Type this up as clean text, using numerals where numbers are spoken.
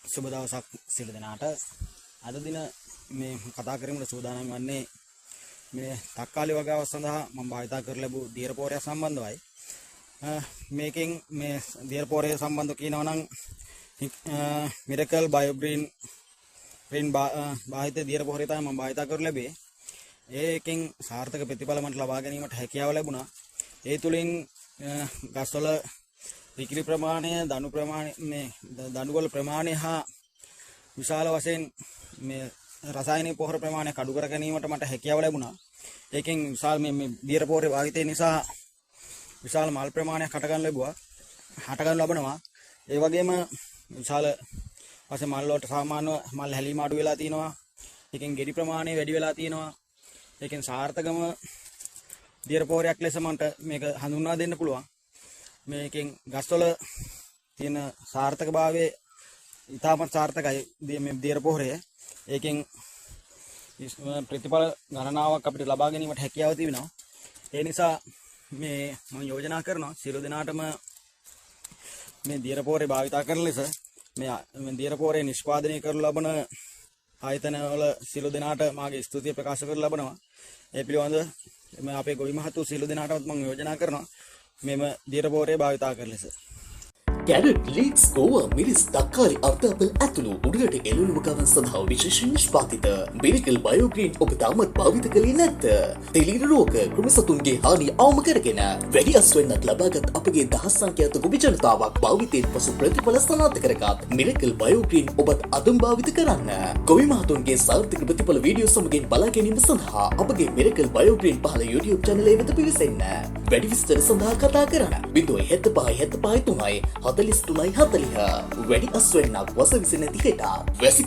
සුබ දවසක් සියලු දෙනාට. අද දින මේ කතා කරමුට සූදානම් වන්නේ මේ තක්කාලි වගාව සඳහා මම භාවිත කර ලැබූ දියර පෝරය සම්බන්ධවයි. මේකෙන් මේ දියර පෝරය සම්බන්ධව කියනවා නම් මිරකල් බයෝග්‍රීන් භාවිත දියර පෝරය තමයි මම භාවිත කර ලැබේ. ඒකෙන් සාර්ථක ප්‍රතිඵල මට ලබා ගැනීමට හැකියාව ලැබුණා. ඒ තුලින් ගස්වල වික්‍රි ප්‍රමාණය, දණු ප්‍රමාණය, මේ දණුවල ප්‍රමාණය හා විශාල වශයෙන් මේ රසායනික පොහොර ප්‍රමාණය අඩු කර ගැනීමට මට හැකියාව ලැබුණා. ඒකෙන් විශාල මේ දියර පොහොරේ භාවිතය නිසා විශාල මල් ප්‍රමාණයක් හට ගන්න ලැබෙනවා. ඒ වගේම විශාල වශයෙන් මල් වලට සාමාන්‍ය මල් හැලීම අඩු වෙලා තිනවා. ඒකෙන් ගෙඩි ප්‍රමාණය වැඩි වෙලා තිනවා. ඒකෙන් සාර්ථකම දියර පොහොරයක් ලෙස මට මේක හඳුන්වා දෙන්න පුළුවන්. මේකෙන් ගස්වල තියෙන සාර්ථකභාවය ඉතාමත් සාර්ථකයි මේ දියර පොහොරය. ඒකෙන් ප්‍රතිඵල ගණනාවක් අපිට ලබා ගැනීමට හැකියාව තිබෙනවා. ඒ නිසා මේ මම යෝජනා කරනවා සියලු දෙනාටම මේ දියර පොහොරේ භාවිත කරන ලෙස මේ දියර පොහොරේ නිෂ්පාදනය කරන ලබන ආයතනවල සියලු දෙනාට මාගේ ස්තුතිය ප්‍රකාශ කර ලබනවා. ඒ පිළිබඳව මේ අපේ ගොවි මහතු සියලු දෙනාටත් මම යෝජනා කරනවා මෙම දියර පොහොරේ භාවිත කරන ලෙස. කැරට්, ලීක්ස්, ගෝවා, මිරිස්, තක්කාලි, අර්ධාපල් ඇතුළු උඩරට එළවලු ගවන් සඳහා විශේෂ නිෂ්පාදිත මිරකල් බයෝග්‍රීන් ඔබ තාමත් භාවිත කළේ නැද්ද? තෙලිර රෝග, කෘමිසතුන්ගේ හානිය අවම කරගෙන වැඩි අස්වැන්නක් ලබාගත් අපගේ දහස් සංඛ්‍යාත ගොවි ජනතාවක් භාවිතයෙන් පසු ප්‍රතිඵල සනාථ කරගත් මිරකල් බයෝග්‍රීන් ඔබත් අදම භාවිත කරන්න. ගොවි මහතුන්ගේ සාර්ථක ප්‍රතිඵල වීඩියෝ සමගින් බලා ගැනීම සඳහා අපගේ මිරකල් බයෝග්‍රීන් පහළ YouTube channel එක වෙත පිවිසෙන්න. වැඩි විස්තර සඳහා කතා කරන්න 075 75 3 43 40. වැඩි අස්වැන්නක් වස විස නැති හෙට වැසි